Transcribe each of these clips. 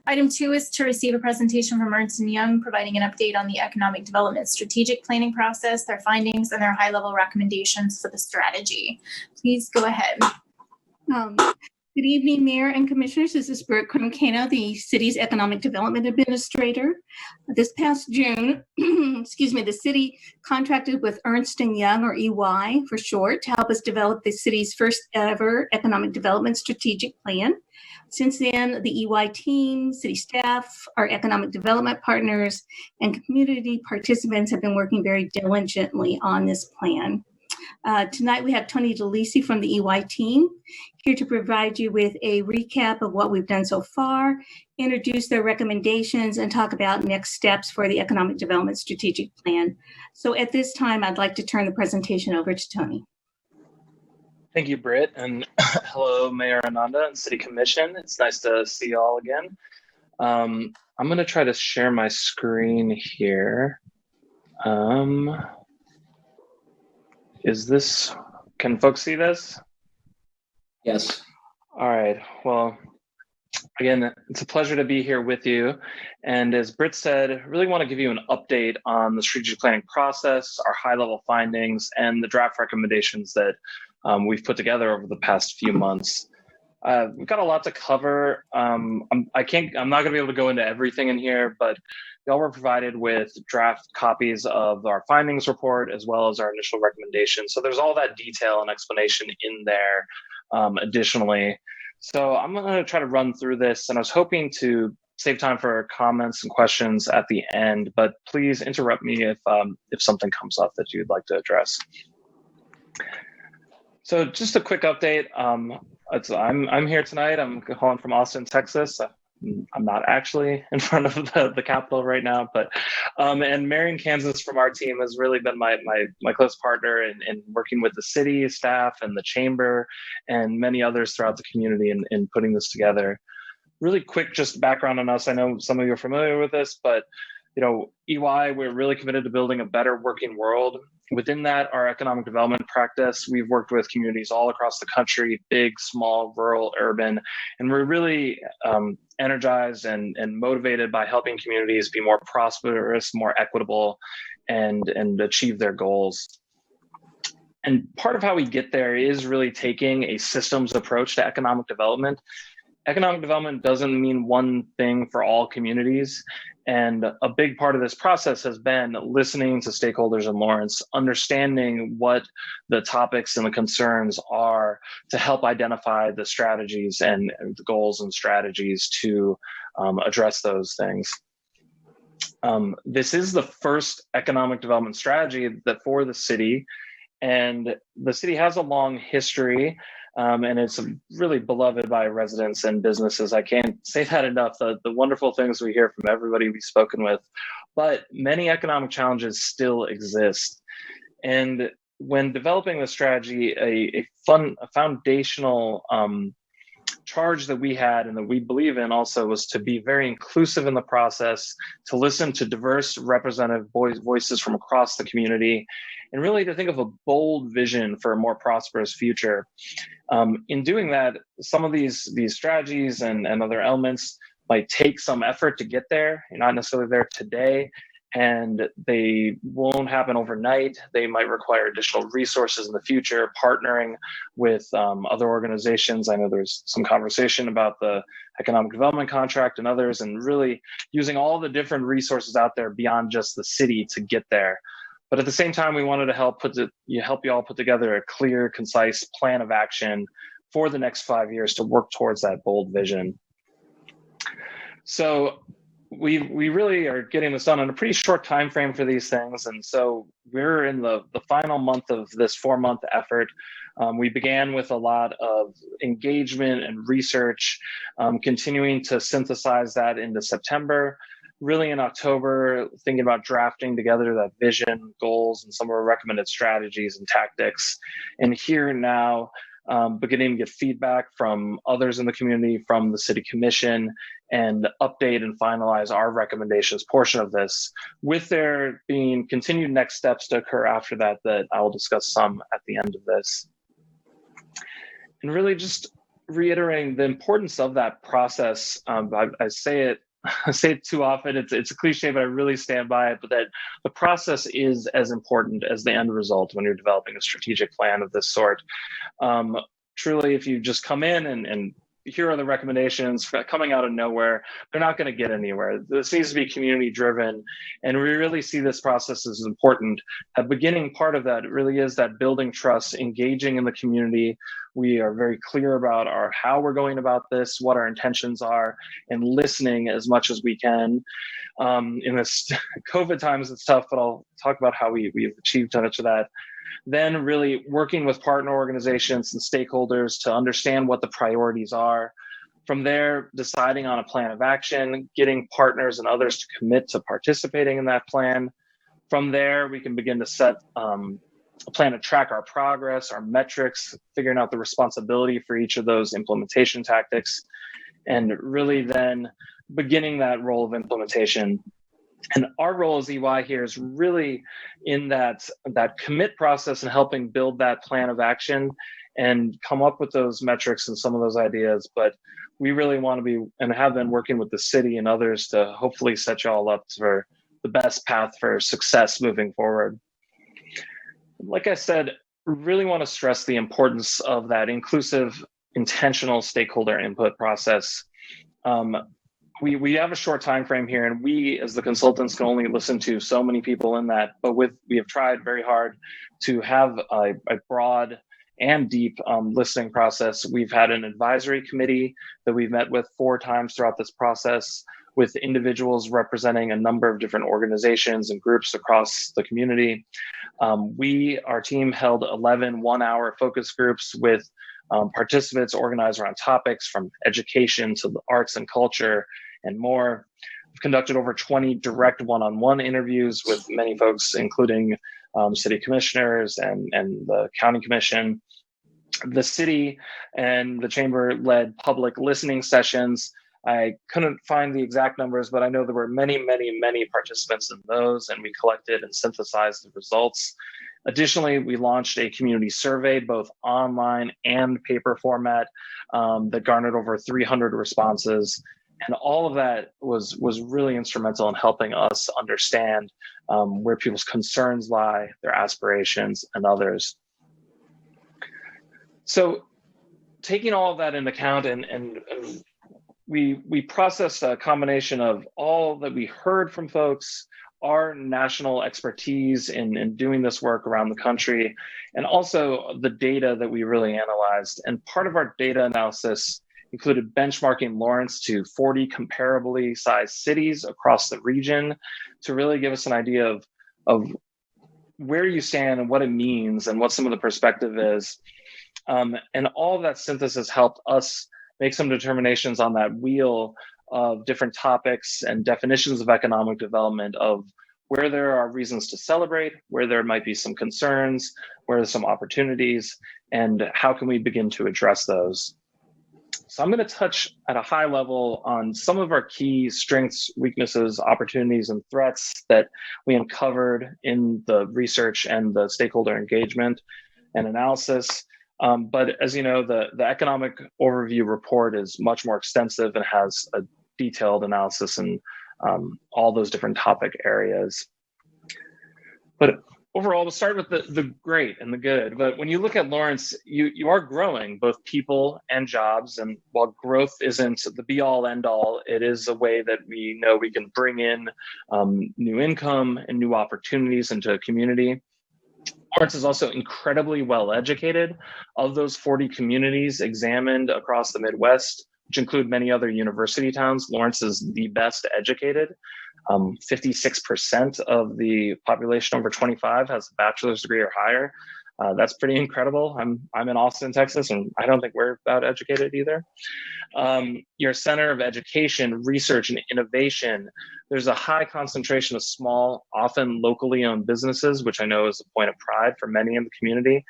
Item 2 is to receive a presentation from Ernst Young, providing an update on the economic development strategic planning process, their findings, and their high-level recommendations for the strategy. Please go ahead. Good evening, Mayor and Commissioners. This is Brooke Crumcano, the city's Economic Development Administrator. This past June, the city contracted with Ernst Young, or EY for short, to help us develop the city's first ever Economic Development Strategic Plan. Since then, the EY team, city staff, our economic development partners, and community participants have been working very diligently on this plan. Tonight, we have Tony DeLisi from the EY team here to provide you with a recap of what we've done so far, introduce their recommendations, and talk about next steps for the Economic Development Strategic Plan. So at this time, I'd like to turn the presentation over to Tony. Thank you, Britt, and hello, Mayor Ananda and City Commission. It's nice to see you all again. I'm going to try to share my screen here. Can folks see this? Yes. All right. Well, again, it's a pleasure to be here with you. And as Britt said, I really want to give you an update on the strategic planning process, our high-level findings, and the draft recommendations that we've put together over the past few months. We've got a lot to cover. I'm not going to be able to go into everything in here, but y'all were provided with draft copies of our findings report as well as our initial recommendations. So there's all that detail and explanation in there additionally. So I'm going to try to run through this, and I was hoping to save time for comments and questions at the end, but please interrupt me if something comes up that you'd like to address. So just a quick update. I'm here tonight. I'm calling from Austin, Texas. I'm not actually in front of the Capitol right now, but and Marion, Kansas from our team has really been my close partner in working with the city staff and the chamber and many others throughout the community in putting this together. Really quick, just background on us. I know some of you are familiar with this, but EY, we're really committed to building a better working world. Within that, our economic development practice, we've worked with communities all across the country, big, small, rural, urban, and we're really energized and motivated by helping communities be more prosperous, more equitable, and achieve their goals. And part of how we get there is really taking a systems approach to economic development. Economic development doesn't mean one thing for all communities. And a big part of this process has been listening to stakeholders in Lawrence, understanding what the topics and the concerns are to help identify the strategies and the goals and strategies to address those things. This is the first economic development strategy for the city, and the city has a long history. And it's really beloved by residents and businesses. I can't say that enough, the wonderful things we hear from everybody we've spoken with, but many economic challenges still exist. And when developing the strategy, a foundational charge that we had and that we believe in also was to be very inclusive in the process, to listen to diverse representative voices from across the community, and really to think of a bold vision for a more prosperous future. In doing that, some of these strategies and other elements might take some effort to get there. You're not necessarily there today, and they won't happen overnight. They might require additional resources in the future, partnering with other organizations. I know there's some conversation about the economic development contract and others, and really using all the different resources out there beyond just the city to get there. But at the same time, we wanted to help you all put together a clear, concise plan of action for the next 5 years to work towards that bold vision. So we really are getting this done in a pretty short time frame for these things. And so we're in the final month of this 4-month effort. We began with a lot of engagement and research, continuing to synthesize that into September. Really in October, thinking about drafting together that vision, goals, and some of our recommended strategies and tactics. And here now, beginning to get feedback from others in the community, from the City Commission, and update and finalize our recommendations portion of this, with there being continued next steps to occur after that I will discuss some at the end of this. And really just reiterating the importance of that process. I say it I say it too often. It's a cliche, but I really stand by it. But that the process is as important as the end result when you're developing a strategic plan of this sort. Truly, if you just come in and here are the recommendations coming out of nowhere, they're not going to get anywhere. This needs to be community driven. And we really see this process as important. A beginning part of that really is that building trust, engaging in the community. We are very clear about how we're going about this, what our intentions are, and listening as much as we can. In this COVID times, it's tough, but I'll talk about how we've achieved much of that. Then really working with partner organizations and stakeholders to understand what the priorities are. From there, deciding on a plan of action, getting partners and others to commit to participating in that plan. From there, we can begin to set a plan to track our progress, our metrics, figuring out the responsibility for each of those implementation tactics, and really then beginning that role of implementation. And our role as EY here is really in that commit process and helping build that plan of action and come up with those metrics and some of those ideas. But we really want to be and have been working with the city and others to hopefully set you all up for the best path for success moving forward. Like I said, really want to stress the importance of that inclusive, intentional stakeholder input process. We have a short time frame here, and we as the consultants can only listen to so many people in that, but we have tried very hard to have a broad and deep listening process. We've had an advisory committee that we've met with 4 times throughout this process with individuals representing a number of different organizations and groups across the community. Our team held 11 one-hour focus groups with participants organized around topics from education to the arts and culture and more. We've conducted over 20 direct one-on-one interviews with many folks, including city commissioners and the county commission. The city and the chamber led public listening sessions. I couldn't find the exact numbers, but I know there were many, many, many participants in those, and we collected and synthesized the results. Additionally, we launched a community survey, both online and paper format, that garnered over 300 responses. And all of that was really instrumental in helping us understand where people's concerns lie, their aspirations, and others. So taking all of that into account, and we processed a combination of all that we heard from folks, our national expertise in doing this work around the country, and also the data that we really analyzed. And part of our data analysis included benchmarking Lawrence to 40 comparably sized cities across the region to really give us an idea of where you stand and what it means and what some of the perspective is. And all of that synthesis helped us make some determinations on that wheel of different topics and definitions of economic development, of where there are reasons to celebrate, where there might be some concerns, where there's some opportunities, and how can we begin to address those. So I'm going to touch at a high level on some of our key strengths, weaknesses, opportunities, and threats that we uncovered in the research and the stakeholder engagement and analysis. But as you know, the economic overview report is much more extensive and has a detailed analysis in all those different topic areas. But overall, we'll start with the great and the good. But when you look at Lawrence, you are growing both people and jobs. And while growth isn't the be all end all, it is a way that we know we can bring in new income and new opportunities into a community. Lawrence is also incredibly well educated. Of those 40 communities examined across the Midwest, which include many other university towns, Lawrence is the best educated. 56% of the population over 25 has a bachelor's degree or higher. That's pretty incredible. I'm in Austin, Texas, and I don't think we're that educated either. Your center of education, research, and innovation, there's a high concentration of small, often locally owned businesses, which I know is a point of pride for many in the community.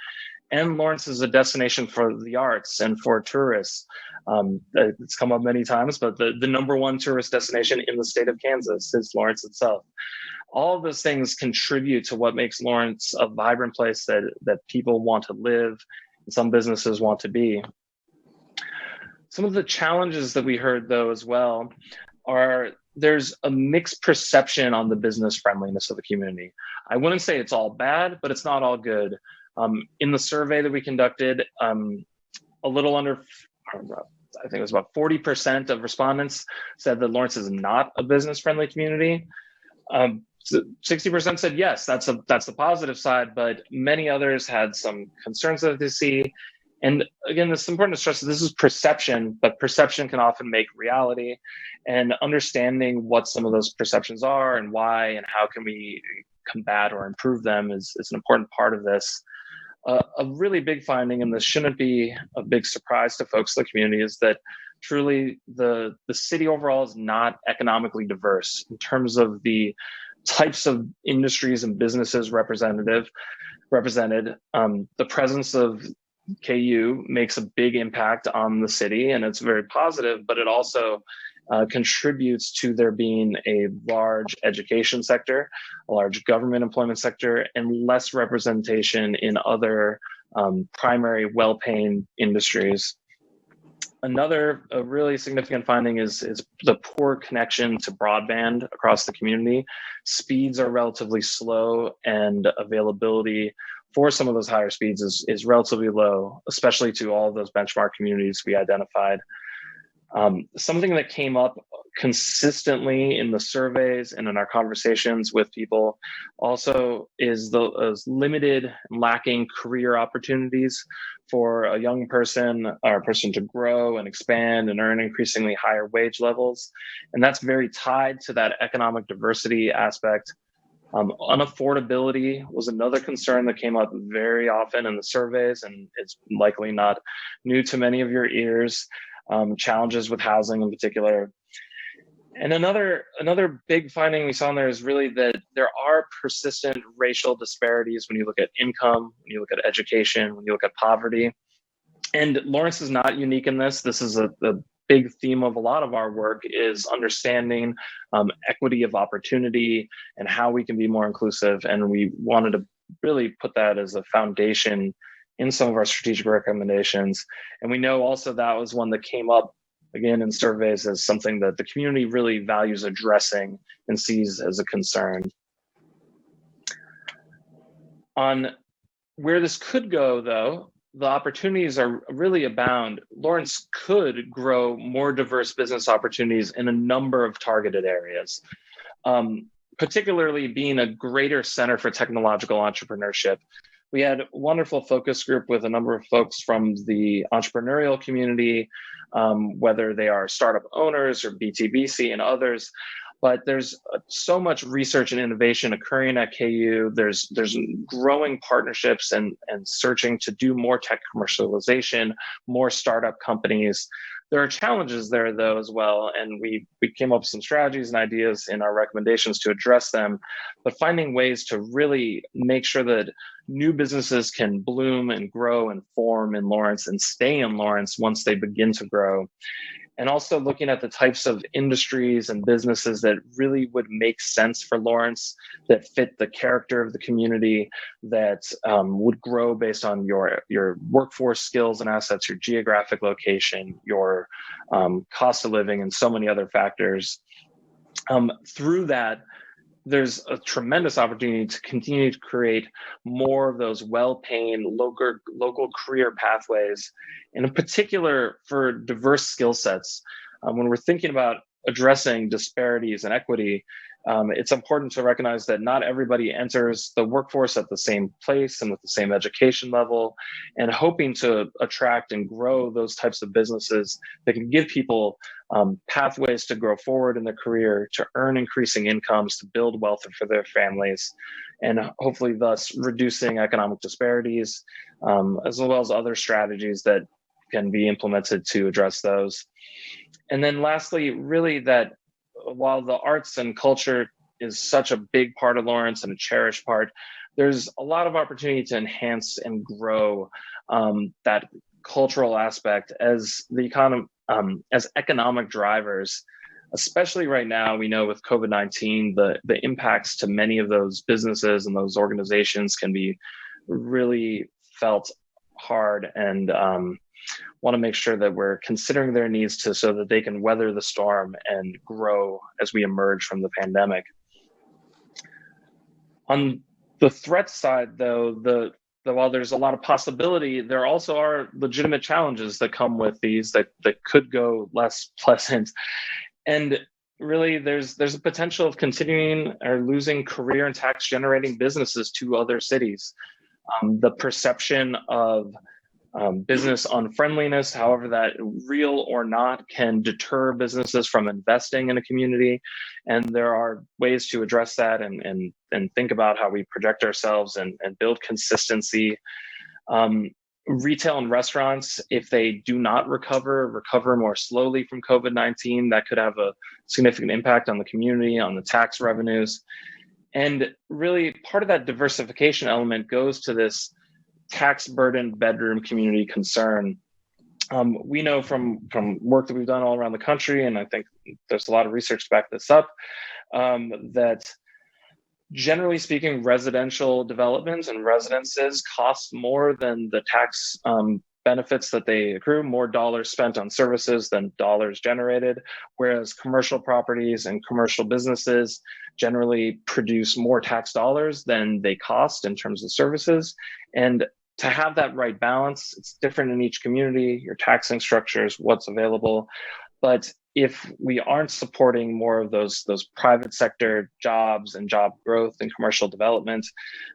And Lawrence is a destination for the arts and for tourists. It's come up many times, but the number one tourist destination in the state of Kansas is Lawrence itself. All of those things contribute to what makes Lawrence a vibrant place that people want to live and some businesses want to be. Some of the challenges that we heard, though, as well, are there's a mixed perception on the business friendliness of the community. I wouldn't say it's all bad, but it's not all good. In the survey that we conducted, a little under, I think it was about 40% of respondents said that Lawrence is not a business-friendly community. 60% said yes, that's the positive side, but many others had some concerns that they see. And again, it's important to stress that this is perception, but perception can often make reality. And understanding what some of those perceptions are and why and how can we combat or improve them is an important part of this. A really big finding, and this shouldn't be a big surprise to folks in the community, is that truly the city overall is not economically diverse in terms of the types of industries and businesses represented. The presence of KU makes a big impact on the city, and it's very positive, but it also contributes to there being a large education sector, a large government employment sector, and less representation in other primary well-paying industries. Another really significant finding is the poor connection to broadband across the community. Speeds are relatively slow, and availability for some of those higher speeds is relatively low, especially to all of those benchmark communities we identified. Something that came up consistently in the surveys and in our conversations with people also is limited and lacking career opportunities for a young person or a person to grow and expand and earn increasingly higher wage levels. And that's very tied to that economic diversity aspect. Unaffordability was another concern that came up very often in the surveys, and it's likely not new to many of your ears. Challenges with housing in particular. And another big finding we saw in there is really that there are persistent racial disparities when you look at income, when you look at education, when you look at poverty. And Lawrence is not unique in this. This is a big theme of a lot of our work, is understanding equity of opportunity and how we can be more inclusive. And we wanted to really put that as a foundation in some of our strategic recommendations. And we know also that was one that came up again in surveys as something that the community really values addressing and sees as a concern. On where this could go, though, the opportunities are really abound. Lawrence could grow more diverse business opportunities in a number of targeted areas, particularly being a greater center for technological entrepreneurship. We had a wonderful focus group with a number of folks from the entrepreneurial community, whether they are startup owners or BTBC and others. But there's so much research and innovation occurring at KU. There's growing partnerships and searching to do more tech commercialization, more startup companies. There are challenges there, though, as well, and we came up with some strategies and ideas in our recommendations to address them, but finding ways to really make sure that new businesses can bloom and grow and form in Lawrence and stay in Lawrence once they begin to grow. And also looking at the types of industries and businesses that really would make sense for Lawrence, that fit the character of the community, that would grow based on your workforce skills and assets, your geographic location, your cost of living, and so many other factors. Through that, there's a tremendous opportunity to continue to create more of those well-paying local career pathways, and in particular for diverse skill sets. When we're thinking about addressing disparities and equity, it's important to recognize that not everybody enters the workforce at the same place and with the same education level, and hoping to attract and grow those types of businesses that can give people pathways to grow forward in their career, to earn increasing incomes, to build wealth for their families, and hopefully thus reducing economic disparities, as well as other strategies that can be implemented to address those. And then lastly, really that while the arts and culture is such a big part of Lawrence and a cherished part, there's a lot of opportunity to enhance and grow that cultural aspect as the economy, as economic drivers. Especially right now, we know with COVID-19, the impacts to many of those businesses and those organizations can be really felt hard. And want to make sure that we're considering their needs so that they can weather the storm and grow as we emerge from the pandemic. On the threat side, though, while there's a lot of possibility, there also are legitimate challenges that come with these that could go less pleasant. And really, there's a potential of continuing or losing career and tax generating businesses to other cities. The perception of business unfriendliness, however that real or not, can deter businesses from investing in a community. And there are ways to address that and think about how we project ourselves and build consistency. Retail and restaurants, if they do not recover more slowly from COVID-19, that could have a significant impact on the community, on the tax revenues. And really, part of that diversification element goes to this tax burden bedroom community concern. We know from work that we've done all around the country, and I think there's a lot of research to back this up, that generally speaking, residential developments and residences cost more than the tax benefits that they accrue, more dollars spent on services than dollars generated, whereas commercial properties and commercial businesses generally produce more tax dollars than they cost in terms of services. And to have that right balance, it's different in each community, your taxing structures, what's available. But if we aren't supporting more of those private sector jobs and job growth and commercial development,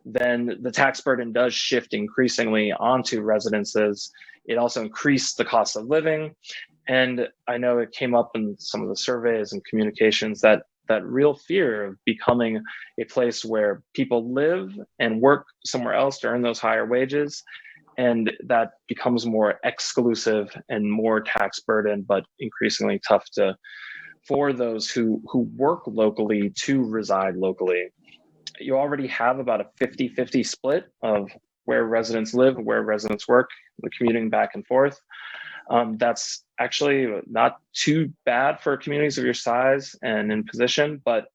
then the tax burden does shift increasingly onto residences. It also increased the cost of living. And I know it came up in some of the surveys and communications that real fear of becoming a place where people live and work somewhere else to earn those higher wages. And that becomes more exclusive and more tax burden, but increasingly tough for those who work locally to reside locally. You already have about a 50-50 split of where residents live, where residents work, the commuting back and forth. That's actually not too bad for communities of your size and in position, but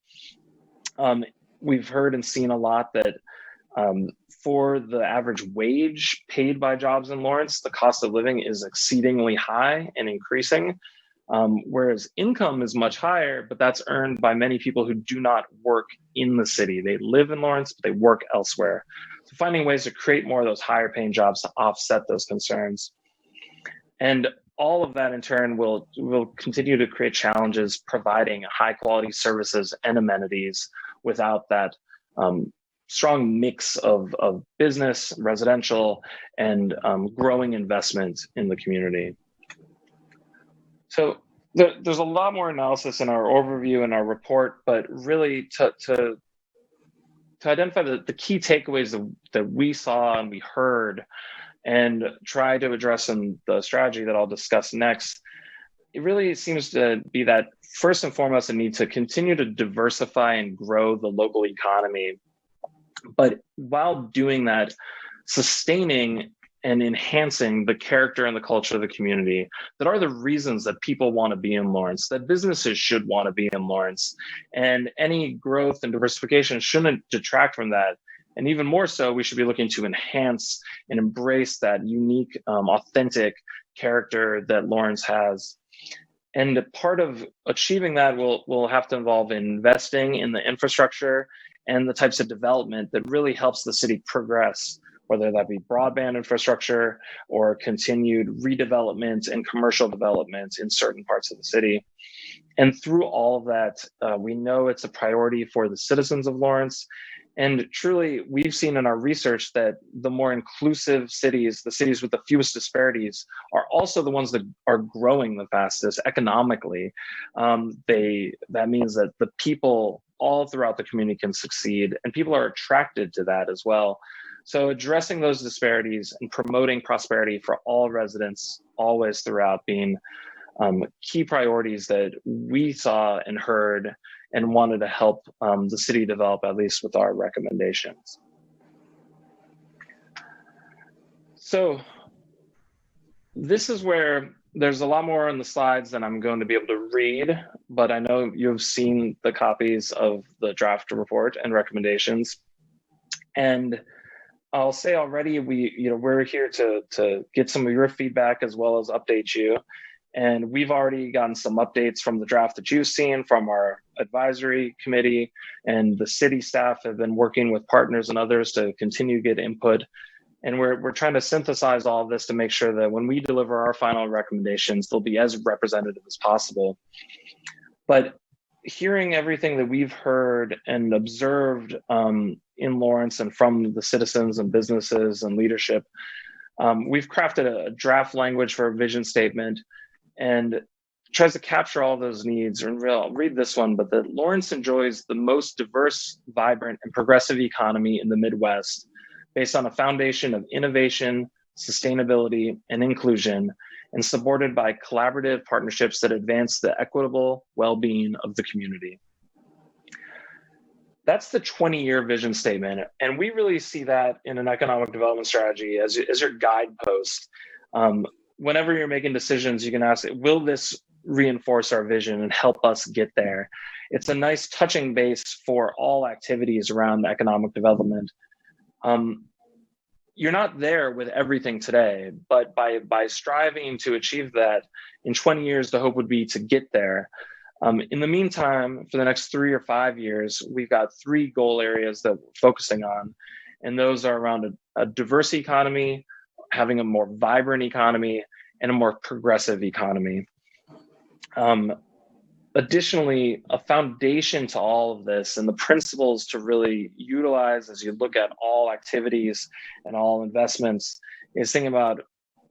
we've heard and seen a lot that for the average wage paid by jobs in Lawrence, the cost of living is exceedingly high and increasing, whereas income is much higher, but that's earned by many people who do not work in the city. They live in Lawrence, but they work elsewhere. So finding ways to create more of those higher paying jobs to offset those concerns. And all of that in turn will continue to create challenges providing high quality services and amenities without that strong mix of business, residential, and growing investment in the community. So there's a lot more analysis in our overview and our report, but really to identify the key takeaways that we saw and we heard and try to address in the strategy that I'll discuss next, it really seems to be that first and foremost, a need to continue to diversify and grow the local economy. But while doing that, sustaining and enhancing the character and the culture of the community that are the reasons that people want to be in Lawrence, that businesses should want to be in Lawrence. And any growth and diversification shouldn't detract from that. And even more so, we should be looking to enhance and embrace that unique, authentic character that Lawrence has. And part of achieving that will have to involve investing in the infrastructure and the types of development that really helps the city progress, whether that be broadband infrastructure or continued redevelopment and commercial development in certain parts of the city. And through all of that, we know it's a priority for the citizens of Lawrence. And truly, we've seen in our research that the more inclusive cities, the cities with the fewest disparities, are also the ones that are growing the fastest economically. That means that the people all throughout the community can succeed, and people are attracted to that as well. So addressing those disparities and promoting prosperity for all residents always throughout being key priorities that we saw and heard and wanted to help the city develop, at least with our recommendations. So this is where there's a lot more on the slides than I'm going to be able to read, but I know you've seen the copies of the draft report and recommendations. And I'll say already, we're here to get some of your feedback as well as update you. And we've already gotten some updates from the draft that you've seen from our advisory committee, and the city staff have been working with partners and others to continue to get input. And we're trying to synthesize all of this to make sure that when we deliver our final recommendations, they'll be as representative as possible. But hearing everything that we've heard and observed in Lawrence and from the citizens and businesses and leadership, we've crafted a draft language for a vision statement and tries to capture all those needs. And I'll read this one, but that Lawrence enjoys the most diverse, vibrant, and progressive economy in the Midwest, based on a foundation of innovation, sustainability, and inclusion, and supported by collaborative partnerships that advance the equitable well-being of the community. That's the 20-year vision statement. And we really see that in an economic development strategy as your guidepost. Whenever you're making decisions, you can ask, will this reinforce our vision and help us get there? It's a nice touching base for all activities around economic development. You're not there with everything today, but by striving to achieve that in 20 years, the hope would be to get there. In the meantime, for the next 3 or 5 years, we've got 3 goal areas that we're focusing on, and those are around a diverse economy, having a more vibrant economy, and a more progressive economy. Additionally, a foundation to all of this and the principles to really utilize as you look at all activities and all investments is thinking about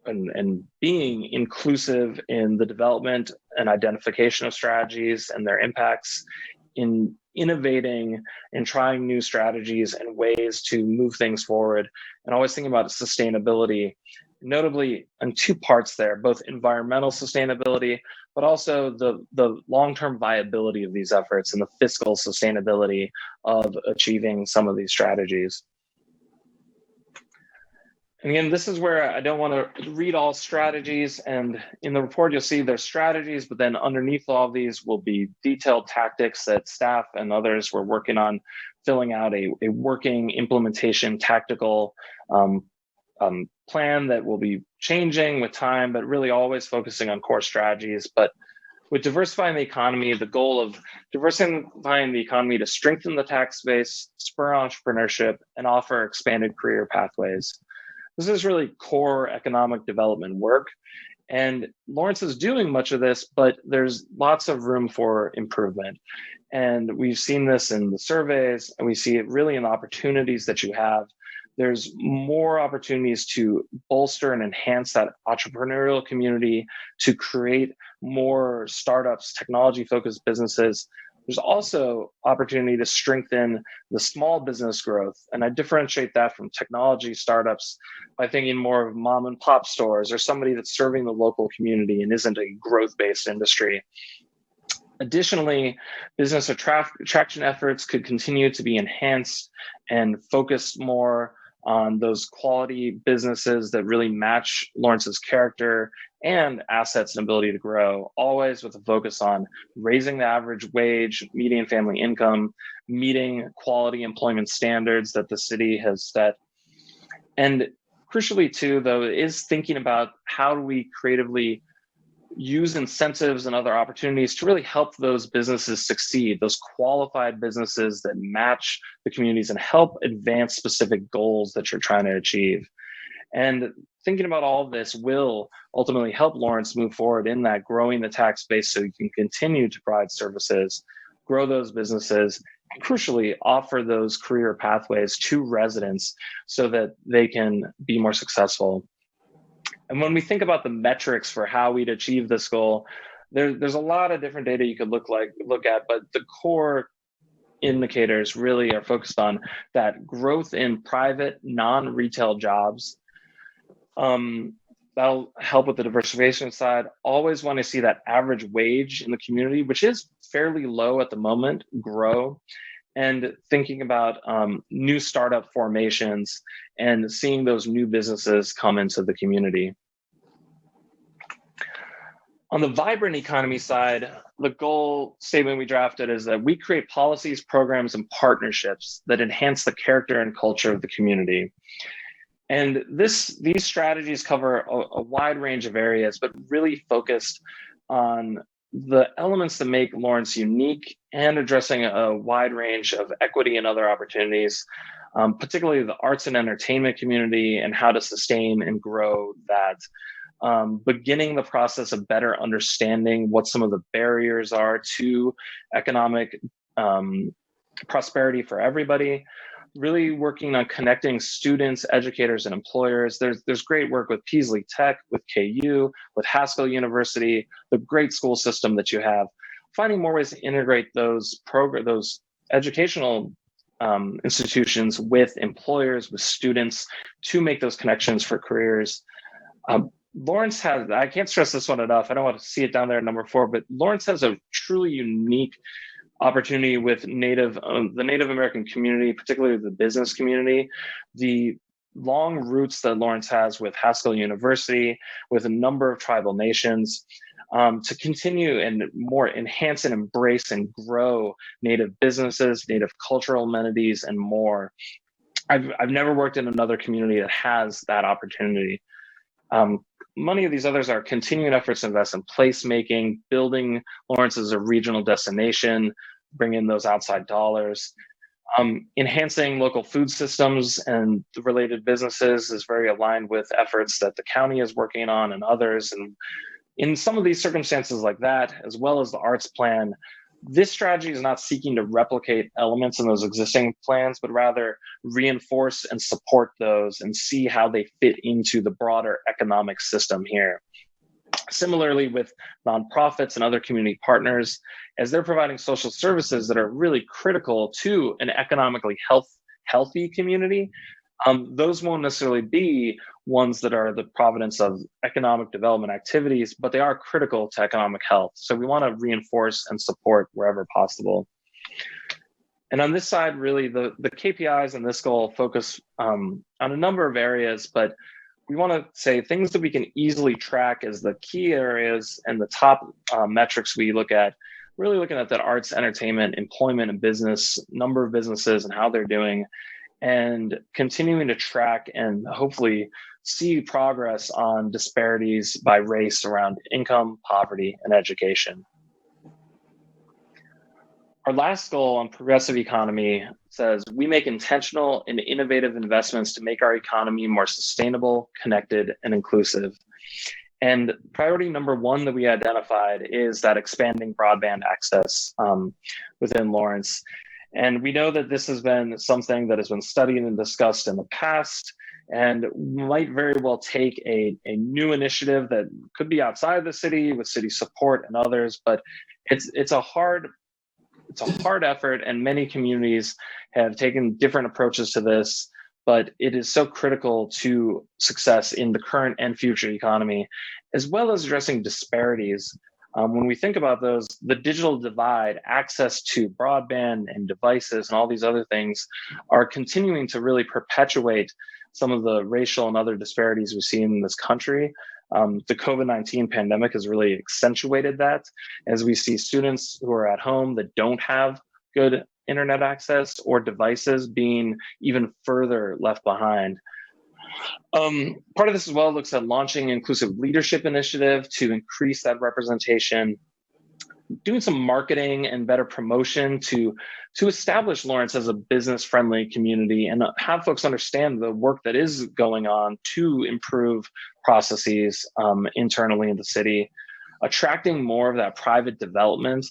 and being inclusive in the development and identification of strategies and their impacts, in innovating and trying new strategies and ways to move things forward, and always thinking about sustainability, notably in 2 parts there, both environmental sustainability, but also the long-term viability of these efforts and the fiscal sustainability of achieving some of these strategies. And again, this is where I don't want to read all strategies, and in the report you'll see there's strategies, but then underneath all of these will be detailed tactics that staff and others were working on filling out a working implementation tactical plan that will be changing with time, but really always focusing on core strategies. But with diversifying the economy, the goal of diversifying the economy to strengthen the tax base, spur entrepreneurship, and offer expanded career pathways. This is really core economic development work. And Lawrence is doing much of this, but there's lots of room for improvement. And we've seen this in the surveys, and we see it really in the opportunities that you have. There's more opportunities to bolster and enhance that entrepreneurial community, to create more startups, technology-focused businesses. There's also opportunity to strengthen the small business growth. And I differentiate that from technology startups by thinking more of mom and pop stores or somebody that's serving the local community and isn't a growth-based industry. Additionally, business attraction efforts could continue to be enhanced and focused more on those quality businesses that really match Lawrence's character and assets and ability to grow, always with a focus on raising the average wage, median family income, meeting quality employment standards that the city has set. And crucially too, though, is thinking about how do we creatively use incentives and other opportunities to really help those businesses succeed, those qualified businesses that match the communities and help advance specific goals that you're trying to achieve. And thinking about all of this will ultimately help Lawrence move forward in that growing the tax base so you can continue to provide services, grow those businesses, and crucially offer those career pathways to residents so that they can be more successful. And when we think about the metrics for how we'd achieve this goal, there's a lot of different data you could look at, but the core indicators really are focused on that growth in private non-retail jobs. That'll help with the diversification side. Always want to see that average wage in the community, which is fairly low at the moment, grow. And thinking about new startup formations and seeing those new businesses come into the community. On the vibrant economy side, the goal statement we drafted is that we create policies, programs, and partnerships that enhance the character and culture of the community. And these strategies cover a wide range of areas, but really focused on the elements that make Lawrence unique and addressing a wide range of equity and other opportunities, particularly the arts and entertainment community and how to sustain and grow that. Beginning the process of better understanding what some of the barriers are to economic prosperity for everybody, really working on connecting students, educators, and employers. There's great work with Peaslee Tech, with KU, with Haskell University, the great school system that you have, finding more ways to integrate those educational institutions with employers, with students, to make those connections for careers. Lawrence has, I can't stress this one enough, I don't want to see it down there at number 4, but Lawrence has a truly unique opportunity with the Native American community, particularly the business community. The long roots that Lawrence has with Haskell University, with a number of tribal nations, to continue and more enhance and embrace and grow Native businesses, Native cultural amenities, and more. I've never worked in another community that has that opportunity. Many of these others are continuing efforts to invest in placemaking, building Lawrence as a regional destination, bring in those outside dollars. Enhancing local food systems and the related businesses is very aligned with efforts that the county is working on and others. And in some of these circumstances like that, as well as the arts plan, this strategy is not seeking to replicate elements in those existing plans, but rather reinforce and support those and see how they fit into the broader economic system here. Similarly, with nonprofits and other community partners, as they're providing social services that are really critical to an economically healthy community, those won't necessarily be ones that are the providence of economic development activities, but they are critical to economic health. So we want to reinforce and support wherever possible. And on this side, really, the KPIs in this goal focus on a number of areas, but we want to say things that we can easily track as the key areas and the top metrics we look at, really looking at that arts, entertainment, employment, and business, number of businesses and how they're doing, and continuing to track and hopefully see progress on disparities by race around income, poverty, and education. Our last goal on progressive economy says we make intentional and innovative investments to make our economy more sustainable, connected, and inclusive. And priority number 1 that we identified is that expanding broadband access within Lawrence. And we know that this has been something that has been studied and discussed in the past and might very well take a new initiative that could be outside the city with city support and others, but it's a hard effort, and many communities have taken different approaches to this, but it is so critical to success in the current and future economy, as well as addressing disparities. When we think about those, the digital divide, access to broadband and devices and all these other things are continuing to really perpetuate some of the racial and other disparities we see in this country. The COVID-19 pandemic has really accentuated that, as we see students who are at home that don't have good internet access or devices being even further left behind. Part of this as well looks at launching inclusive leadership initiative to increase that representation, doing some marketing and better promotion to establish Lawrence as a business-friendly community and have folks understand the work that is going on to improve processes internally in the city, attracting more of that private development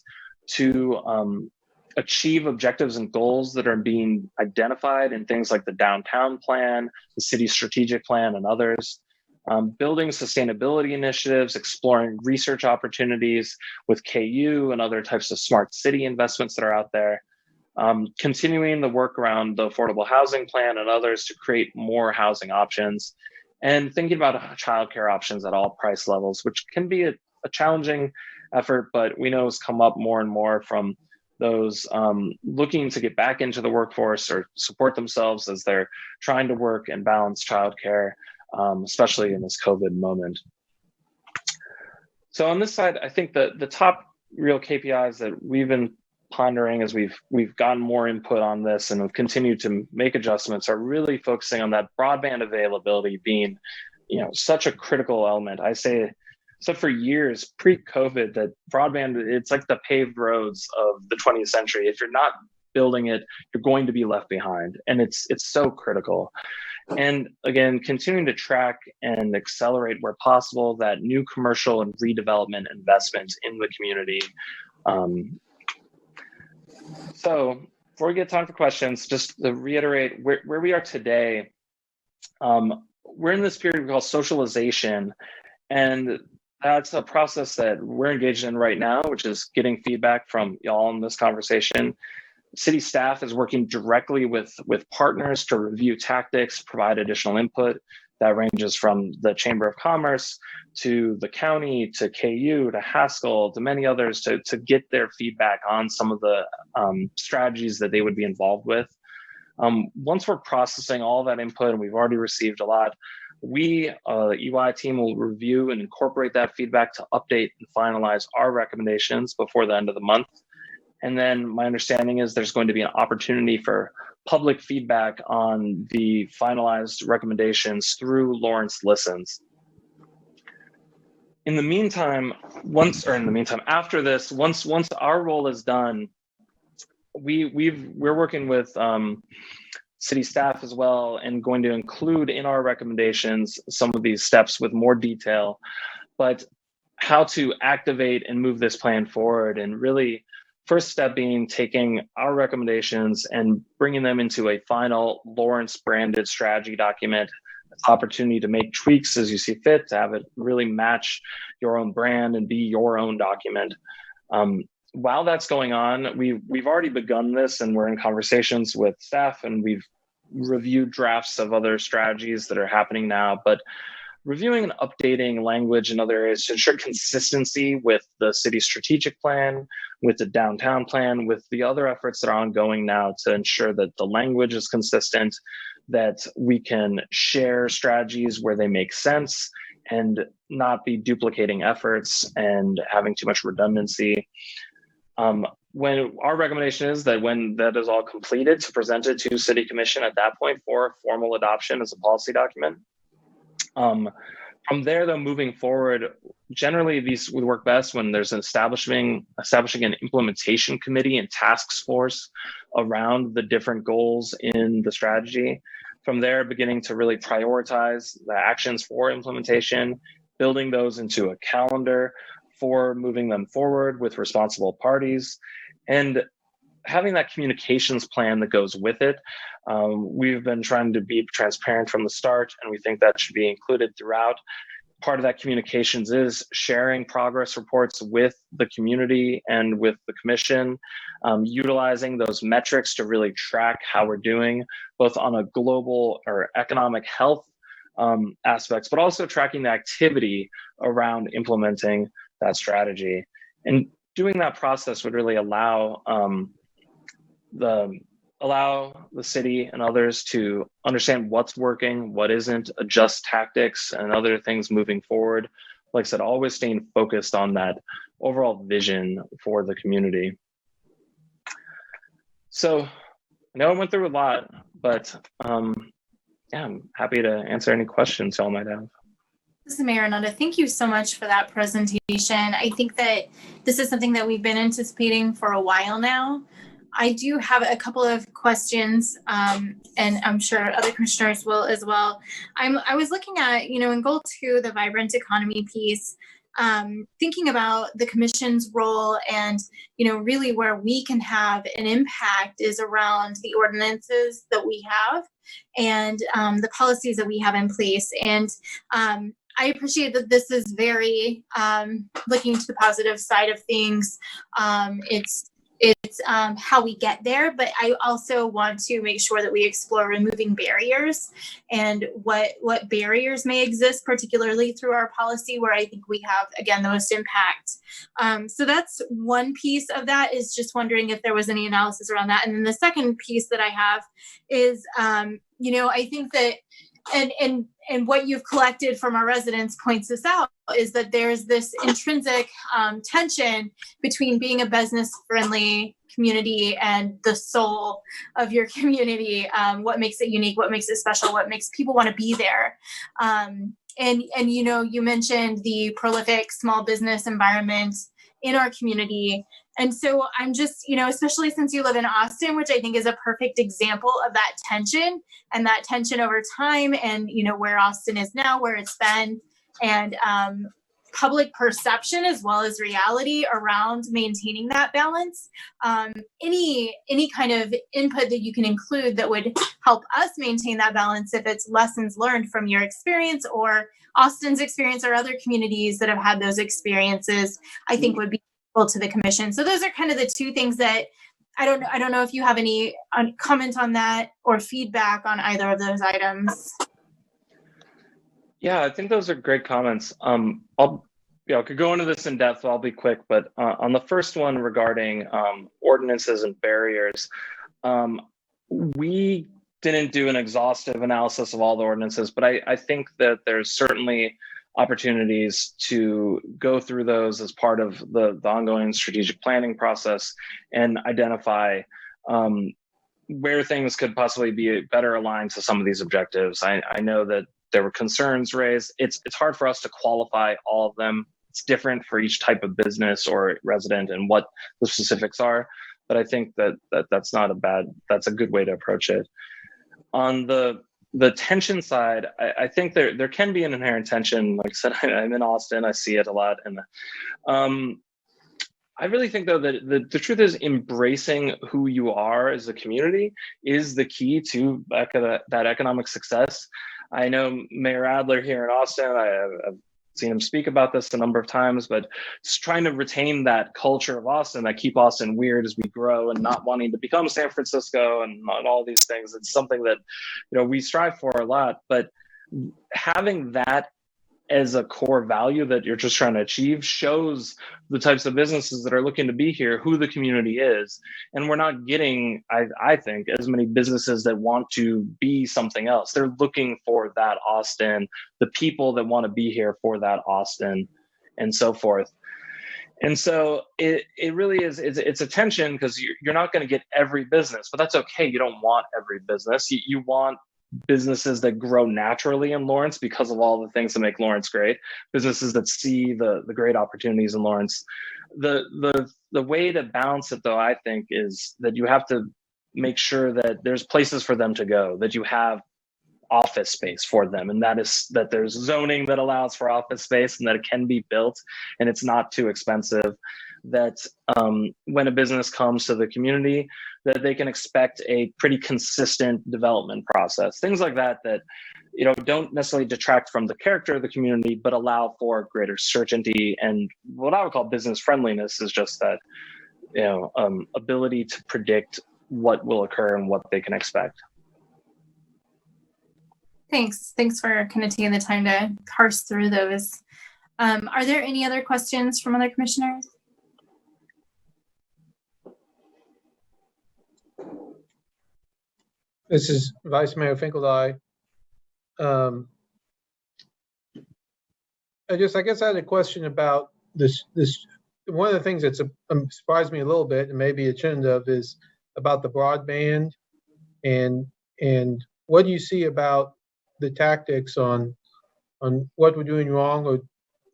to achieve objectives and goals that are being identified in things like the downtown plan, the city strategic plan, and others. Building sustainability initiatives, exploring research opportunities with KU and other types of smart city investments that are out there. Continuing the work around the affordable housing plan and others to create more housing options, and thinking about childcare options at all price levels, which can be a challenging effort, but we know has come up more and more from those looking to get back into the workforce or support themselves as they're trying to work and balance childcare, especially in this COVID moment. So on this side, I think the top real KPIs that we've been pondering as we've gotten more input on this and have continued to make adjustments are really focusing on that broadband availability being, such a critical element. I say, so for years pre-COVID, that broadband, it's like the paved roads of the 20th century. If you're not building it, you're going to be left behind, and it's so critical. And again, continuing to track and accelerate where possible that new commercial and redevelopment investment in the community. So before we get time for questions, just to reiterate where we are today, we're in this period we call socialization, and that's a process that we're engaged in right now, which is getting feedback from y'all in this conversation. City staff is working directly with partners to review tactics, provide additional input. That ranges from the Chamber of Commerce to the county, to KU, to Haskell, to many others to get their feedback on some of the strategies that they would be involved with. Once we're processing all that input, and we've already received a lot, we, the EY team, will review and incorporate that feedback to update and finalize our recommendations before the end of the month. And then my understanding is there's going to be an opportunity for public feedback on the finalized recommendations through Lawrence Listens. In the meantime, after this, once our role is done, we're working with city staff as well, and going to include in our recommendations some of these steps with more detail, but how to activate and move this plan forward. And really, first step being taking our recommendations and bringing them into a final Lawrence branded strategy document. It's an opportunity to make tweaks as you see fit, to have it really match your own brand and be your own document. While that's going on, we've already begun this, and we're in conversations with staff, and we've reviewed drafts of other strategies that are happening now. But reviewing and updating language in other areas to ensure consistency with the city's strategic plan, with the downtown plan, with the other efforts that are ongoing now to ensure that the language is consistent, that we can share strategies where they make sense and not be duplicating efforts and having too much redundancy. When our recommendation is that when that is all completed, to present it to City Commission at that point for formal adoption as a policy document. From there, though, moving forward, generally these would work best when there's establishing an implementation committee and task force around the different goals in the strategy. From there, beginning to really prioritize the actions for implementation, building those into a calendar for moving them forward with responsible parties, and having that communications plan that goes with it. We've been trying to be transparent from the start, and we think that should be included throughout. Part of that communications is sharing progress reports with the community and with the commission, utilizing those metrics to really track how we're doing, both on a global or economic health aspects, but also tracking the activity around implementing that strategy. And doing that process would really allow the city and others to understand what's working, what isn't, adjust tactics and other things moving forward. Like I said, always staying focused on that overall vision for the community. So I know I went through a lot, but yeah, I'm happy to answer any questions y'all might have. This is Mayor Arnetta. Thank you so much for that presentation. I think that this is something that we've been anticipating for a while now. I do have a couple of questions, and I'm sure other commissioners will as well. I was looking at, in goal 2, the vibrant economy piece, thinking about the commission's role and, really where we can have an impact is around the ordinances that we have and the policies that we have in place. And I appreciate that this is very looking to the positive side of things. It's how we get there, but I also want to make sure that we explore removing barriers and what barriers may exist, particularly through our policy, where I think we have, again, the most impact. So that's one piece of that, is just wondering if there was any analysis around that. And then the second piece that I have is, I think that and what you've collected from our residents points this out, is that there's this intrinsic tension between being a business friendly community and the soul of your community. What makes it unique, what makes it special, what makes people want to be there. And you mentioned the prolific small business environment in our community. And so I'm just, especially since you live in Austin, which I think is a perfect example of that tension and that tension over time, and, where Austin is now, where it's been, and public perception as well as reality around maintaining that balance. Any kind of input that you can include that would help us maintain that balance, if it's lessons learned from your experience or Austin's experience or other communities that have had those experiences, I think would be helpful to the commission. So those are kind of the two things that I don't know if you have any comment on that or feedback on either of those items. Yeah, I think those are great comments. I could go into this in depth. I'll be quick, but on the first one regarding ordinances and barriers, we didn't do an exhaustive analysis of all the ordinances, but I think that there's certainly opportunities to go through those as part of the ongoing strategic planning process and identify where things could possibly be better aligned to some of these objectives. I know that there were concerns raised. It's hard for us to qualify all of them. It's different for each type of business or resident and what the specifics are. But I think that's a good way to approach it. On the tension side, I think there can be an inherent tension. Like I said, I'm in Austin, I see it a lot. And I really think, though, that the truth is embracing who you are as a community is the key to that economic success. I know Mayor Adler here in Austin, I've seen him speak about this a number of times, but just trying to retain that culture of Austin, that keep Austin weird as we grow and not wanting to become San Francisco and all these things. It's something that, we strive for a lot, but having that as a core value that you're just trying to achieve shows the types of businesses that are looking to be here, who the community is. And we're not getting, I think, as many businesses that want to be something else. They're looking for that Austin, the people that want to be here for that Austin, and so forth. And so it really is, it's a tension, because you're not going to get every business, but that's okay. You don't want every business. You want businesses that grow naturally in Lawrence because of all the things that make Lawrence great, businesses that see the great opportunities in Lawrence. The way to balance it, though, I think, is that you have to make sure that there's places for them to go, that you have office space for them, and that there's zoning that allows for office space and that it can be built and it's not too expensive, that when a business comes to the community, that they can expect a pretty consistent development process, things like that don't necessarily detract from the character of the community, but allow for greater certainty. And what I would call business friendliness is just that ability to predict what will occur and what they can expect. Thanks for kind of taking the time to parse through those. Are there any other questions from other commissioners? This is Vice Mayor Finkeldye. I guess I had a question about this. One of the things that's surprised me a little bit, and maybe it shouldn't have, is about the broadband, and what do you see about the tactics on what we're doing wrong,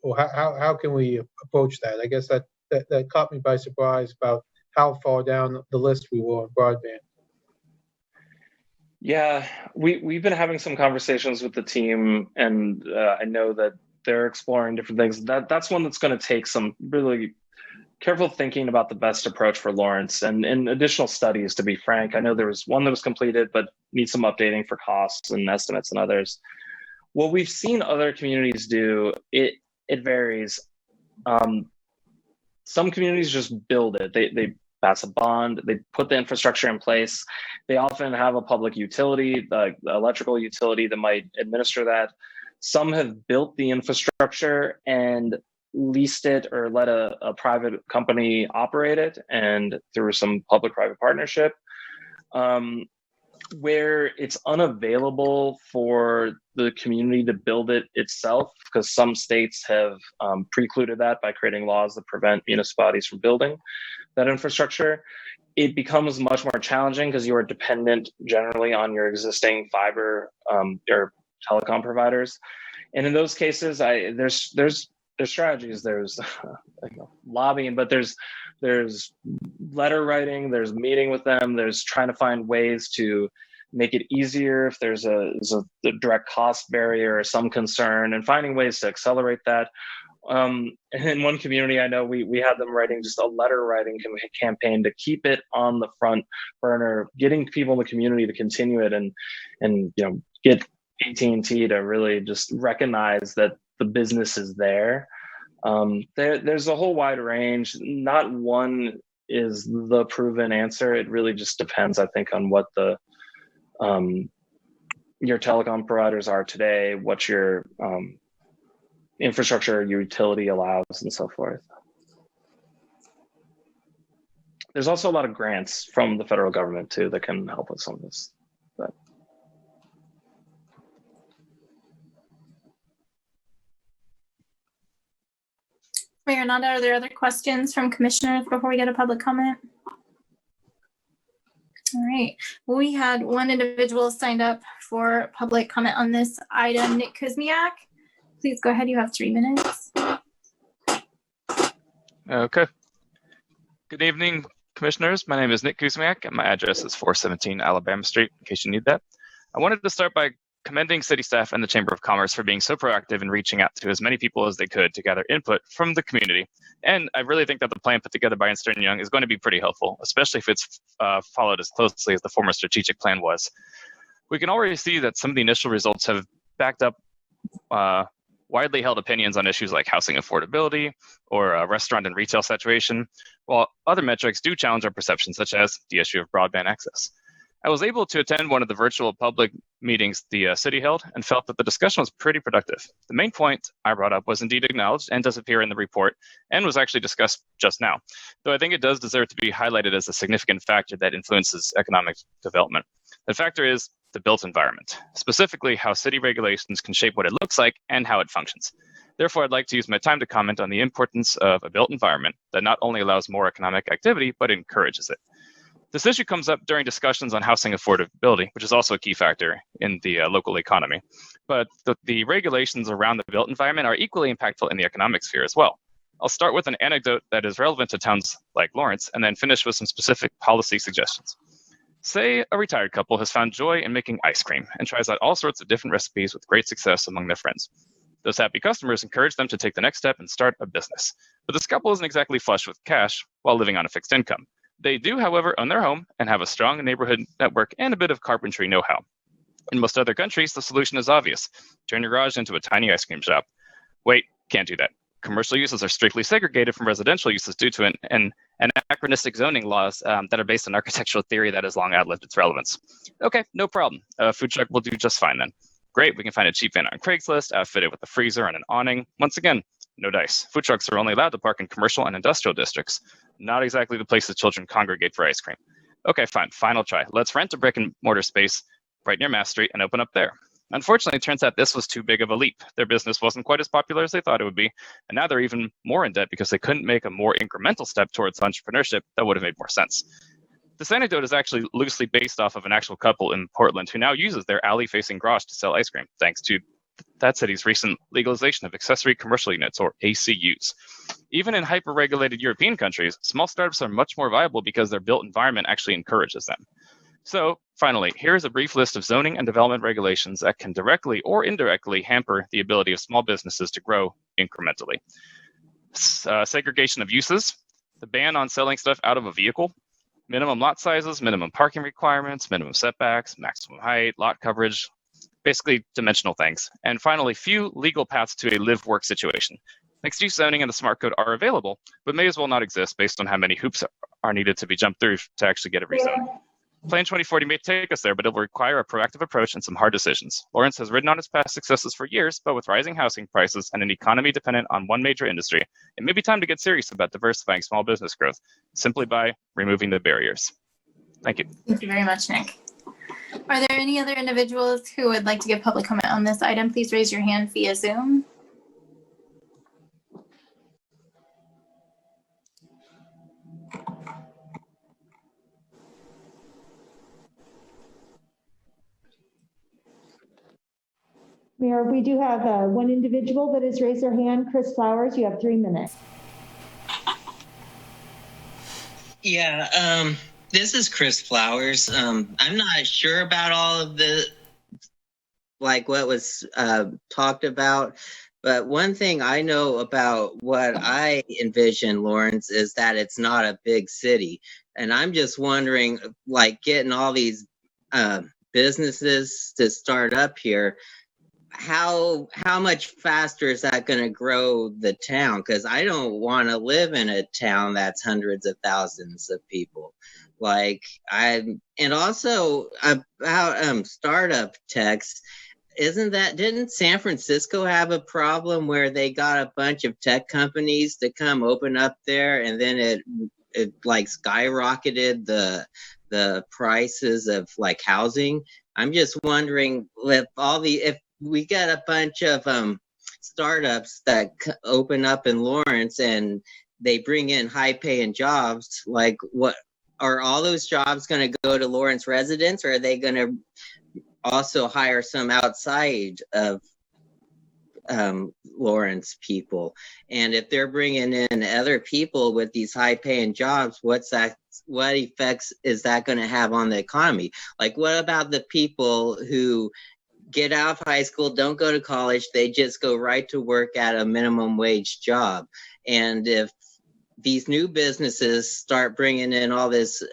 or how can we approach that? I guess that caught me by surprise about how far down the list we were on broadband. Yeah, we've been having some conversations with the team, and I know that they're exploring different things. That's one that's going to take some really careful thinking about the best approach for Lawrence and additional studies, to be frank. I know there was one that was completed, but needs some updating for costs and estimates and others. What we've seen other communities do, it varies. Some communities just build it. They pass a bond, they put the infrastructure in place. They often have a public utility, the electrical utility, that might administer that. Some have built the infrastructure and leased it or let a private company operate it, and through some public-private partnership. where it's unavailable for the community to build it itself, because some states have precluded that by creating laws that prevent municipalities from building that infrastructure, it becomes much more challenging because you are dependent generally on your existing fiber or telecom providers. And in those cases, there's strategies, there's lobbying, but there's letter writing, there's meeting with them, there's trying to find ways to make it easier if there's a direct cost barrier or some concern, and finding ways to accelerate that. And in one community I know, we had them writing just a letter writing campaign to keep it on the front burner, getting people in the community to continue it, and get AT&T to really just recognize that the business is there. There's a whole wide range. Not one is the proven answer. It really just depends, I think, on what the your telecom providers are today, what your infrastructure, your utility allows, and so forth. There's also a lot of grants from the federal government too that can help with some of this. But Mayor Nanda, are there other questions from commissioners before we get a public comment? All right. Well, we had one individual signed up for public comment on this item, Nick Kuzmiak. Please go ahead. You have 3 minutes. Okay. Good evening, commissioners. My name is Nick Kuzmiak, and my address is 417 Alabama Street, in case you need that. I wanted to start by commending city staff and the Chamber of Commerce for being so proactive in reaching out to as many people as they could to gather input from the community. And I really think that the plan put together by Ernst Young is going to be pretty helpful, especially if it's followed as closely as the former strategic plan was. We can already see that some of the initial results have backed up widely held opinions on issues like housing affordability or restaurant and retail saturation, while other metrics do challenge our perceptions, such as the issue of broadband access. I was able to attend one of the virtual public meetings the city held and felt that the discussion was pretty productive. The main point I brought up was indeed acknowledged and does appear in the report and was actually discussed just now, though I think it does deserve to be highlighted as a significant factor that influences economic development. The factor is the built environment, specifically how city regulations can shape what it looks like and how it functions. Therefore, I'd like to use my time to comment on the importance of a built environment that not only allows more economic activity, but encourages it. This issue comes up during discussions on housing affordability, which is also a key factor in the local economy. But the regulations around the built environment are equally impactful in the economic sphere as well. I'll start with an anecdote that is relevant to towns like Lawrence, and then finish with some specific policy suggestions. Say a retired couple has found joy in making ice cream and tries out all sorts of different recipes with great success among their friends. Those happy customers encourage them to take the next step and start a business. But this couple isn't exactly flush with cash while living on a fixed income. They do, however, own their home and have a strong neighborhood network and a bit of carpentry know-how. In most other countries, the solution is obvious. Turn your garage into a tiny ice cream shop. Wait, can't do that. Commercial uses are strictly segregated from residential uses due to an anachronistic zoning laws that are based on architectural theory that has long outlived its relevance. Okay, no problem. A food truck will do just fine then. Great, we can find a cheap van on Craigslist, outfitted with a freezer and an awning. Once again, no dice. Food trucks are only allowed to park in commercial and industrial districts, not exactly the places children congregate for ice cream. Okay, fine, final try. Let's rent a brick and mortar space right near Mass Street and open up there. Unfortunately, it turns out this was too big of a leap. Their business wasn't quite as popular as they thought it would be, and now they're even more in debt because they couldn't make a more incremental step towards entrepreneurship that would have made more sense. This anecdote is actually loosely based off of an actual couple in Portland who now uses their alley-facing garage to sell ice cream, thanks to that city's recent legalization of accessory commercial units, or ACUs. Even in hyper-regulated European countries, small startups are much more viable because their built environment actually encourages them. So, finally, here's a brief list of zoning and development regulations that can directly or indirectly hamper the ability of small businesses to grow incrementally. Segregation of uses, the ban on selling stuff out of a vehicle, minimum lot sizes, minimum parking requirements, minimum setbacks, maximum height, lot coverage, basically dimensional things. And finally, few legal paths to a live-work situation. Mixed-use zoning and the smart code are available, but may as well not exist based on how many hoops are needed to be jumped through to actually get it rezoned. Plan 2040 may take us there, but it will require a proactive approach and some hard decisions. Lawrence has ridden on its past successes for years, but with rising housing prices and an economy dependent on one major industry, it may be time to get serious about diversifying small business growth simply by removing the barriers. Thank you. Thank you very much, Nick. Are there any other individuals who would like to give public comment on this item? Please raise your hand via Zoom. Mayor, we do have one individual that has raised their hand. Chris Flowers, you have 3 minutes. Yeah, this is Chris Flowers. I'm not sure about all of the, like what was talked about, but one thing I know about what I envision, Lawrence, is that it's not a big city. And I'm just wondering, like getting all these businesses to start up here, how much faster is that going to grow the town? Because I don't want to live in a town that's hundreds of thousands of people. And also about startup techs, didn't San Francisco have a problem where they got a bunch of tech companies to come open up there, and then it like skyrocketed the prices of like housing? I'm just wondering if we get a bunch of startups that open up in Lawrence and they bring in high paying jobs, like what are all those jobs going to go to Lawrence residents, or are they going to also hire some outside of Lawrence people? And if they're bringing in other people with these high paying jobs, what effects is that going to have on the economy? Like, what about the people who get out of high school, don't go to college, they just go right to work at a minimum wage job? And if these new businesses start bringing in all this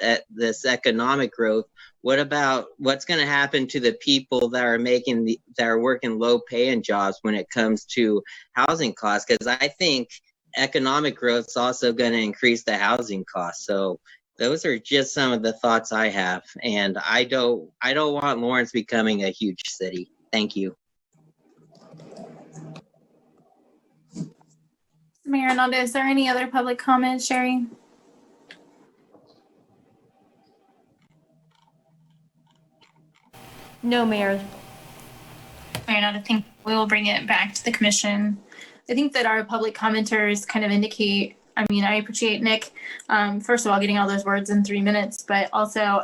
economic growth, what's going to happen to the people that are working low paying jobs when it comes to housing costs? Because I think economic growth is also going to increase the housing costs. So those are just some of the thoughts I have, and I don't want Lawrence becoming a huge city. Thank you. Mayor Arnaldo, is there any other public comments, Sherry? No, Mayor. Mayor Arnaldo, I think we will bring it back to the commission. I think that our public commenters kind of indicate, I mean, I appreciate Nick, first of all, getting all those words in 3 minutes, but also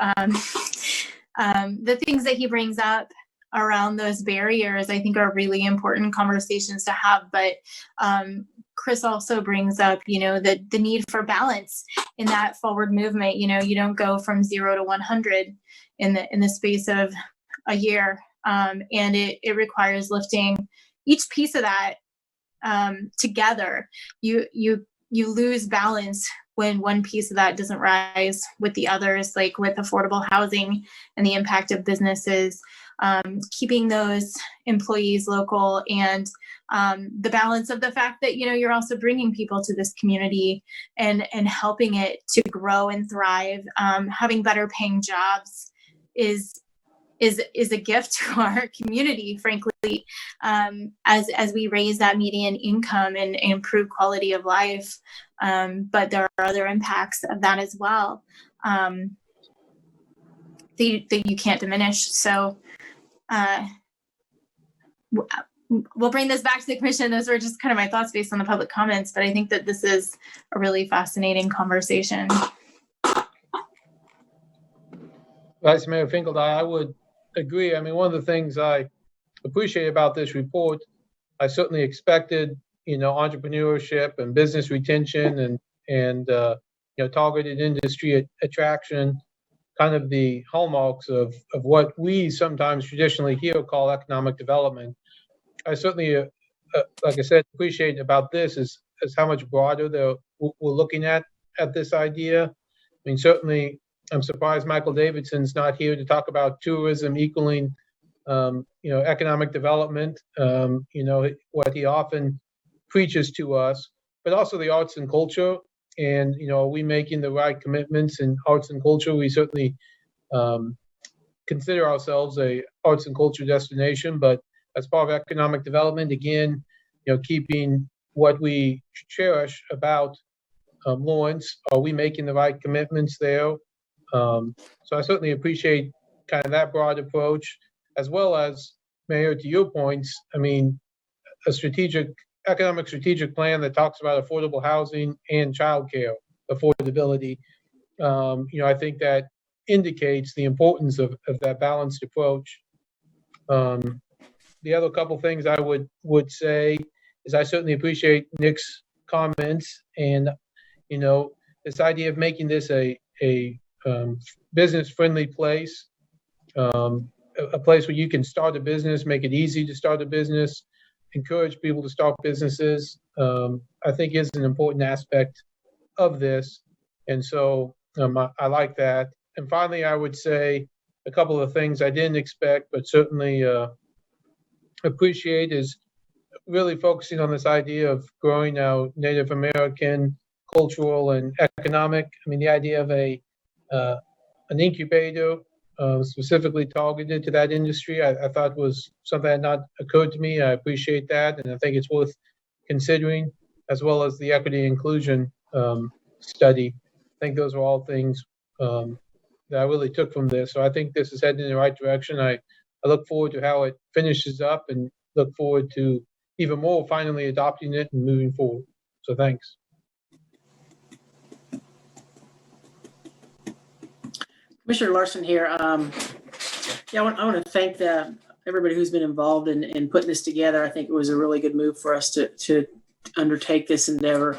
the things that he brings up around those barriers, I think are really important conversations to have. But Chris also brings up, the need for balance in that forward movement. You don't go from 0 to 100 in the space of a year. And it requires lifting each piece of that together. You lose balance when one piece of that doesn't rise with the others, like with affordable housing and the impact of businesses, keeping those employees local, and the balance of the fact that, you're also bringing people to this community and helping it to grow and thrive. Having better paying jobs is a gift to our community, frankly, as we raise that median income and improve quality of life. But there are other impacts of that as well that you can't diminish. So we'll bring this back to the commission. Those were just kind of my thoughts based on the public comments, but I think that this is a really fascinating conversation. Vice Mayor Finkeldine, I would agree. I mean, one of the things I appreciate about this report, I certainly expected, entrepreneurship and business retention and targeted industry attraction, kind of the hallmarks of what we sometimes traditionally here call economic development. I certainly, like I said, appreciate about this is how much broader we're looking at this idea. I mean, certainly, I'm surprised Michael Davidson's not here to talk about tourism equaling, economic development. What he often preaches to us, but also the arts and culture. And are we making the right commitments in arts and culture? We certainly consider ourselves a arts and culture destination, but as part of economic development, again, keeping what we cherish about Lawrence, are we making the right commitments there? So I certainly appreciate kind of that broad approach, as well as, Mayor, to your points, I mean, a economic strategic plan that talks about affordable housing and childcare affordability. I think that indicates the importance of that balanced approach. The other couple things I would say is I certainly appreciate Nick's comments, and this idea of making this a business friendly place, a place where you can start a business, make it easy to start a business, encourage people to start businesses, I think is an important aspect of this. And so I like that. And finally, I would say a couple of things I didn't expect, but certainly appreciate is really focusing on this idea of growing our Native American cultural and economic. I mean, the idea of an incubator specifically targeted to that industry, I thought was something that had not occurred to me. I appreciate that, and I think it's worth considering, as well as the equity inclusion study. I think those are all things that I really took from this. So I think this is heading in the right direction. I look forward to how it finishes up, and look forward to even more finally adopting it and moving forward. So thanks. Commissioner Larson here. I want to thank everybody who's been involved in putting this together. I think it was a really good move for us to undertake this endeavor.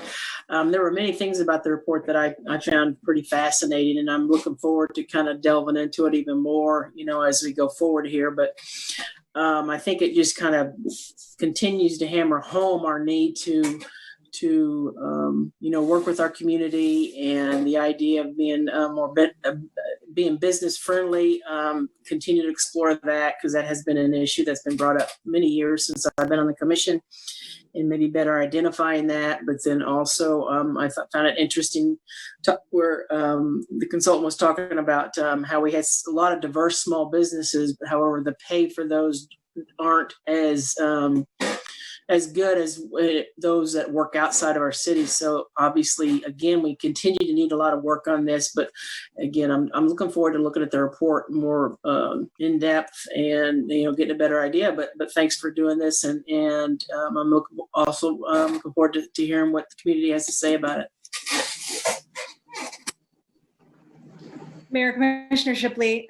There were many things about the report that I found pretty fascinating, and I'm looking forward to kind of delving into it even more, as we go forward here. But I think it just kind of continues to hammer home our need to work with our community, and the idea of being business friendly. Continue to explore that, because that has been an issue that's been brought up many years since I've been on the commission, and maybe better identifying that. But then also, I found it interesting where the consultant was talking about how we had a lot of diverse small businesses. However, the pay for those aren't as good as those that work outside of our city. So obviously, again, we continue to need a lot of work on this. But again, I'm looking forward to looking at the report more in depth, and getting a better idea. But thanks for doing this, and I'm looking forward to hearing what the community has to say about it. Mayor, Commissioner Shipley,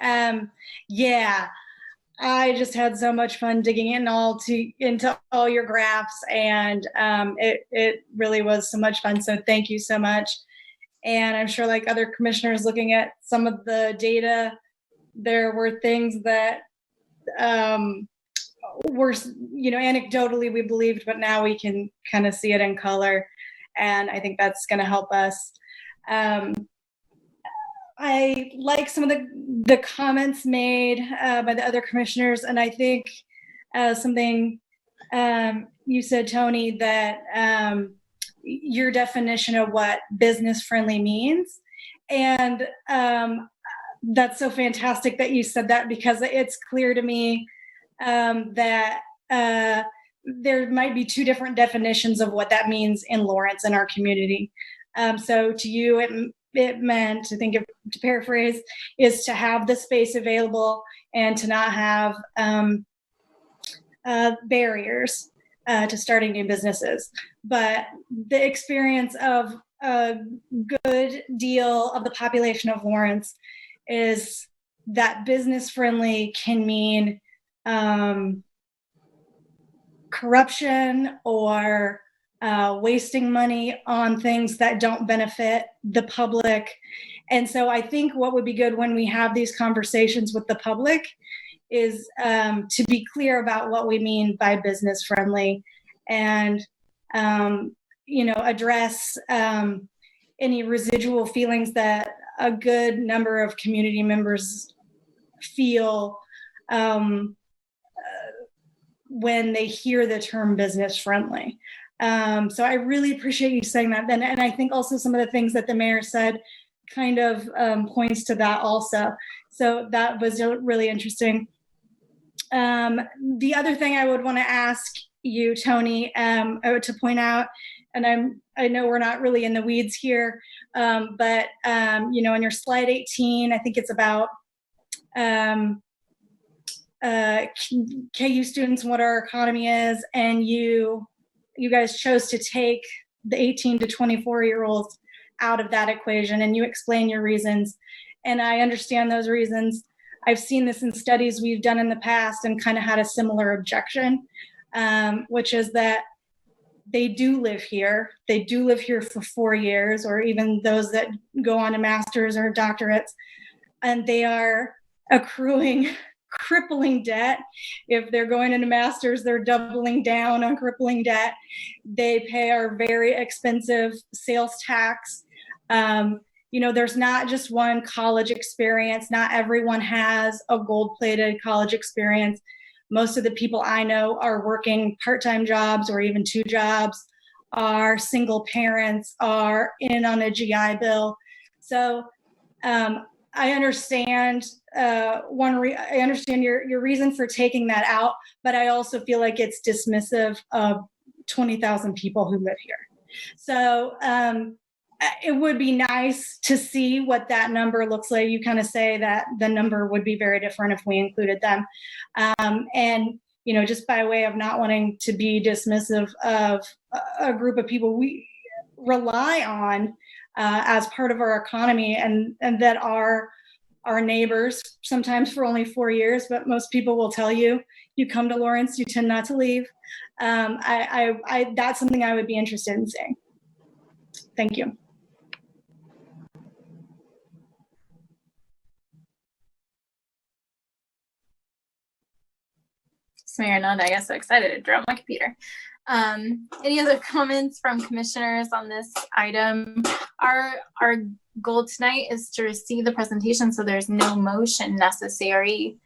I just had so much fun digging into all your graphs, and it really was so much fun. So thank you so much. And I'm sure, like other commissioners looking at some of the data, there were things that were, anecdotally we believed, but now we can kind of see it in color. And I think that's going to help us. I like some of the comments made by the other commissioners, and I think something you said, Tony, that your definition of what business friendly means, and that's so fantastic that you said that, because it's clear to me that there might be two different definitions of what that means in Lawrence and our community. So to you, it meant, to paraphrase, is to have the space available and to not have barriers to starting new businesses. But the experience of a good deal of the population of Lawrence is that business friendly can mean corruption or wasting money on things that don't benefit the public. And so I think what would be good when we have these conversations with the public is to be clear about what we mean by business friendly, and address any residual feelings that a good number of community members feel when they hear the term business friendly. So I really appreciate you saying that. And I think also some of the things that the mayor said kind of points to that also. So that was really interesting. The other thing I would want to ask you, Tony, to point out, and I know we're not really in the weeds here, but in your slide 18, I think it's about KU students and what our economy is, and you guys chose to take the 18 to 24-year-olds out of that equation, and you explain your reasons. And I understand those reasons. I've seen this in studies we've done in the past and kind of had a similar objection, which is that they do live here. They do live here for 4 years, or even those that go on to masters or doctorates, and they are accruing crippling debt. If they're going into masters, they're doubling down on crippling debt. They pay our very expensive sales tax. There's not just one college experience. Not everyone has a gold-plated college experience. Most of the people I know are working part-time jobs or even 2 jobs, are single parents, are in on a GI Bill. So I understand I understand your reason for taking that out, but I also feel like it's dismissive of 20,000 people who live here. So it would be nice to see what that number looks like. You kind of say that the number would be very different if we included them. And, just by way of not wanting to be dismissive of a group of people we rely on as part of our economy, and that are our neighbors, sometimes for only 4 years, but most people will tell you, you come to Lawrence, you tend not to leave. That's something I would be interested in seeing. Thank you. Mayor Nunn, I guess so excited to draw my computer. Any other comments from commissioners on this item? Our goal tonight is to receive the presentation, so there's no motion necessary.